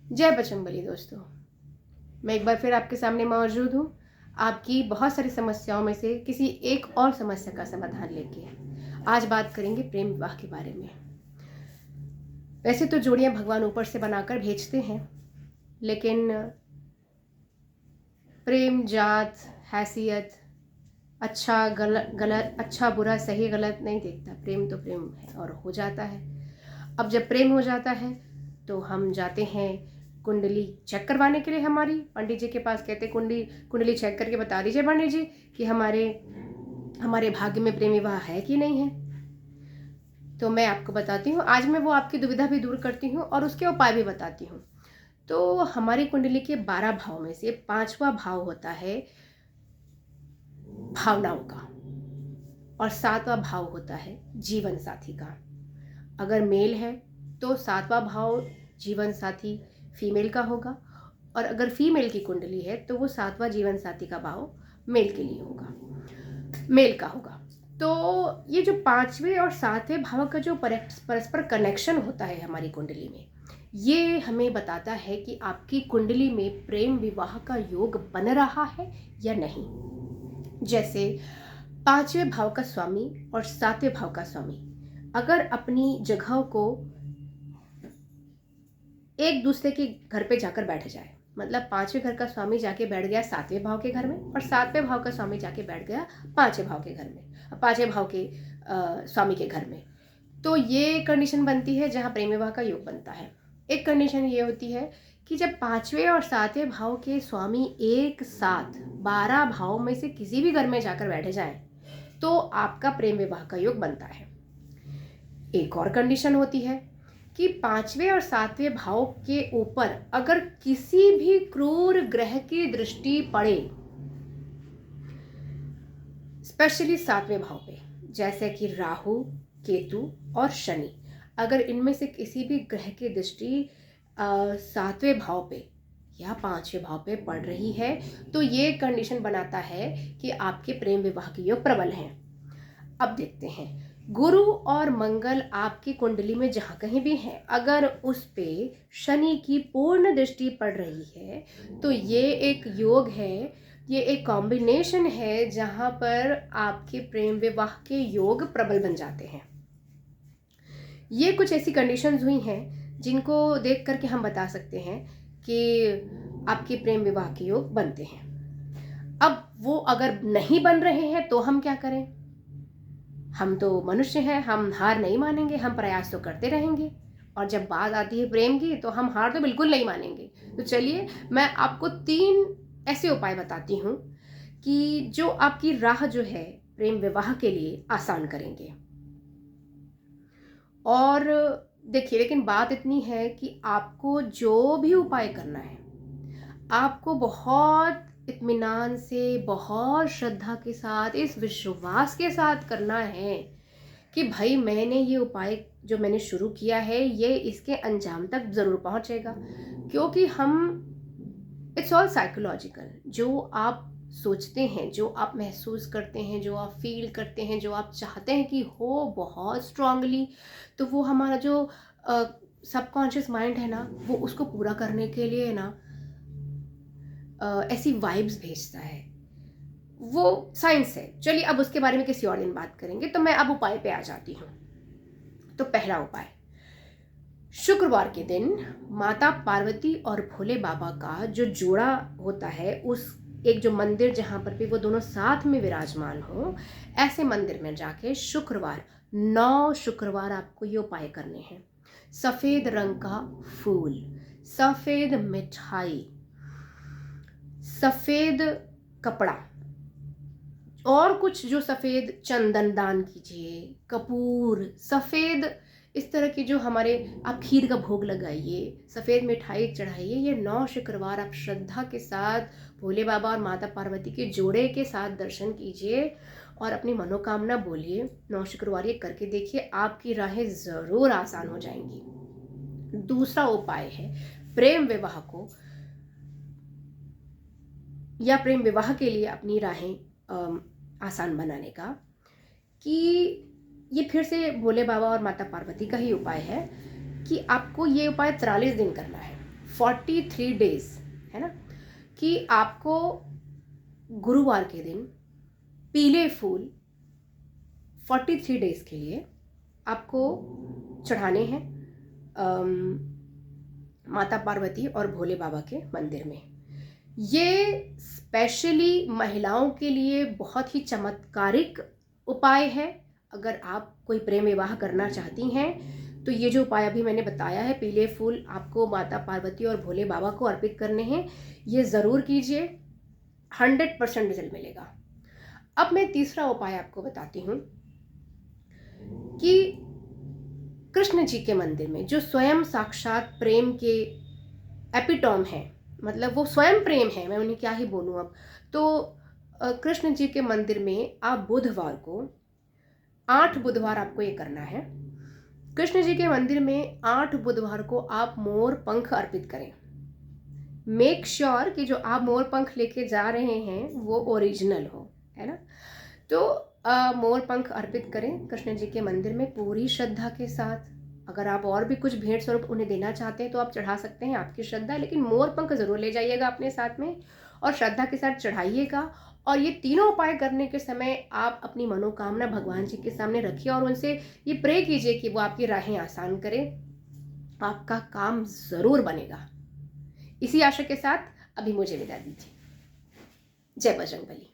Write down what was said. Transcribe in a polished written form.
जय बजरंगबली दोस्तों, मैं एक बार फिर आपके सामने मौजूद हूँ। आपकी बहुत सारी समस्याओं में से किसी एक और समस्या का समाधान लेके आज बात करेंगे प्रेम विवाह के बारे में। वैसे तो जोड़ियाँ भगवान ऊपर से बनाकर भेजते हैं, लेकिन प्रेम जात, हैसियत, अच्छा गलत, अच्छा बुरा, सही गलत नहीं देखता। प्रेम तो प्रेम है और हो जाता है। अब जब प्रेम हो जाता है तो हम जाते हैं कुंडली चेक करवाने के लिए। हमारी पंडित जी के पास कहते हैं कुंडली चेक करके बता दीजिए पंडित जी कि हमारे भाग्य में प्रेम विवाह है कि नहीं है। तो मैं आपको बताती हूँ, आज मैं वो आपकी दुविधा भी दूर करती हूँ और उसके उपाय भी बताती हूँ। तो हमारी कुंडली के 12 भाव में से 5वां भाव होता है भावनाओं का और 7वां भाव होता है जीवन साथी का। अगर मेल है तो 7वां भाव जीवन साथी फीमेल का होगा, और अगर फीमेल की कुंडली है तो वो 7वां जीवन साथी का भाव मेल के लिए होगा, मेल का होगा। तो ये जो 5वें और 7वें भाव का जो परस्पर कनेक्शन होता है हमारी कुंडली में, ये हमें बताता है कि आपकी कुंडली में प्रेम विवाह का योग बन रहा है या नहीं। जैसे 5वें भाव का स्वामी और 7वें भाव का स्वामी अगर अपनी जगहों को एक दूसरे के घर पे जाकर बैठ जाए, मतलब 5वें घर का स्वामी जाके बैठ गया 7वें भाव के घर में और 7वें भाव का स्वामी जाके बैठ गया 5वें भाव के घर में, 5वें भाव के स्वामी के घर में, तो ये कंडीशन बनती है जहाँ प्रेम विवाह का योग बनता है। एक कंडीशन ये होती है कि जब 5वें और 7वें भाव के स्वामी एक साथ 12 भाव में से किसी भी घर में जाकर बैठ जाएं तो आपका प्रेम विवाह का योग बनता है। एक और कंडीशन होती है कि 5वें और 7वें भाव के ऊपर अगर किसी भी क्रूर ग्रह की दृष्टि पड़े, स्पेशली 7वें भाव पे, जैसे कि राहु, केतु और शनि, अगर इनमें से किसी भी ग्रह की दृष्टि 7वें भाव पे या 5वें भाव पे पड़ रही है तो ये कंडीशन बनाता है कि आपके प्रेम विवाह के योग प्रबल हैं। अब देखते हैं, गुरु और मंगल आपकी कुंडली में जहाँ कहीं भी हैं, अगर उस पे शनि की पूर्ण दृष्टि पड़ रही है तो ये एक योग है, ये एक कॉम्बिनेशन है जहाँ पर आपके प्रेम विवाह के योग प्रबल बन जाते हैं। ये कुछ ऐसी कंडीशंस हुई हैं जिनको देख करके हम बता सकते हैं कि आपके प्रेम विवाह के योग बनते हैं। अब वो अगर नहीं बन रहे हैं तो हम क्या करें? हम तो मनुष्य हैं, हम हार नहीं मानेंगे, हम प्रयास तो करते रहेंगे, और जब बात आती है प्रेम की तो हम हार तो बिल्कुल नहीं मानेंगे। तो चलिए मैं आपको 3 ऐसे उपाय बताती हूँ कि जो आपकी राह जो है प्रेम विवाह के लिए आसान करेंगे। और देखिए, लेकिन बात इतनी है कि आपको जो भी उपाय करना है आपको बहुत इत्मीनान से, बहुत श्रद्धा के साथ, इस विश्वास के साथ करना है कि भाई मैंने ये उपाय जो मैंने शुरू किया है ये इसके अंजाम तक ज़रूर पहुंचेगा। क्योंकि इट्स ऑल साइकोलॉजिकल। जो आप सोचते हैं, जो आप महसूस करते हैं, जो आप फील करते हैं, जो आप चाहते हैं कि हो बहुत स्ट्रांगली, तो वो हमारा जो सबकॉन्शियस माइंड है ना, वो उसको पूरा करने के लिए ना ऐसी वाइब्स भेजता है। वो साइंस है। चलिए अब उसके बारे में किसी और दिन बात करेंगे। तो मैं अब उपाय पे आ जाती हूँ। तो पहला उपाय, शुक्रवार के दिन माता पार्वती और भोले बाबा का जो जोड़ा होता है, उस एक जो मंदिर जहाँ पर भी वो दोनों साथ में विराजमान हो, ऐसे मंदिर में जाके शुक्रवार 9 शुक्रवार आपको ये उपाय करने हैं। सफ़ेद रंग का फूल, सफ़ेद मिठाई, सफ़ेद कपड़ा और कुछ जो सफ़ेद चंदन दान कीजिए, कपूर, सफ़ेद इस तरह की जो हमारे, आप खीर का भोग लगाइए, सफ़ेद मिठाई चढ़ाइए। ये 9 शुक्रवार आप श्रद्धा के साथ भोले बाबा और माता पार्वती के जोड़े के साथ दर्शन कीजिए और अपनी मनोकामना बोलिए। 9 शुक्रवार ये करके देखिए, आपकी राहें ज़रूर आसान हो जाएंगी। दूसरा उपाय है प्रेम विवाह को या प्रेम विवाह के लिए अपनी राहें आसान बनाने का, कि ये फिर से भोले बाबा और माता पार्वती का ही उपाय है कि आपको ये उपाय 43 दिन करना है। 43 डेज, है ना, कि आपको गुरुवार के दिन पीले फूल 43 डेज के लिए आपको चढ़ाने हैं माता पार्वती और भोले बाबा के मंदिर में। ये स्पेशली महिलाओं के लिए बहुत ही चमत्कारिक उपाय है। अगर आप कोई प्रेम विवाह करना चाहती हैं तो ये जो उपाय अभी मैंने बताया है, पीले फूल आपको माता पार्वती और भोले बाबा को अर्पित करने हैं, ये ज़रूर कीजिए, 100% रिजल्ट मिलेगा। अब मैं तीसरा उपाय आपको बताती हूँ कि कृष्ण जी के मंदिर में जो स्वयं साक्षात प्रेम के एपिटोम है, मतलब वो स्वयं प्रेम है, मैं उन्हें क्या ही बोलूँ अब। तो कृष्ण जी के मंदिर में आप बुधवार को 8 बुधवार आपको ये करना है। कृष्ण जी के मंदिर में 8 बुधवार को आप मोर पंख अर्पित करें। मेक श्योर कि जो आप मोर पंख लेके जा रहे हैं वो ओरिजिनल हो, है ना। तो मोर पंख अर्पित करें कृष्ण जी के मंदिर में पूरी श्रद्धा के साथ। अगर आप और भी कुछ भेंट स्वरूप उन्हें देना चाहते हैं तो आप चढ़ा सकते हैं, आपकी श्रद्धा, लेकिन मोर पंख जरूर ले जाइएगा अपने साथ में और श्रद्धा के साथ चढ़ाइएगा। और ये तीनों उपाय करने के समय आप अपनी मनोकामना भगवान जी के सामने रखिए और उनसे ये प्रे कीजिए कि वो आपकी राहें आसान करें, आपका काम जरूर बनेगा। इसी आशा के साथ अभी मुझे विदा दीजिए। जय बजरंगबली।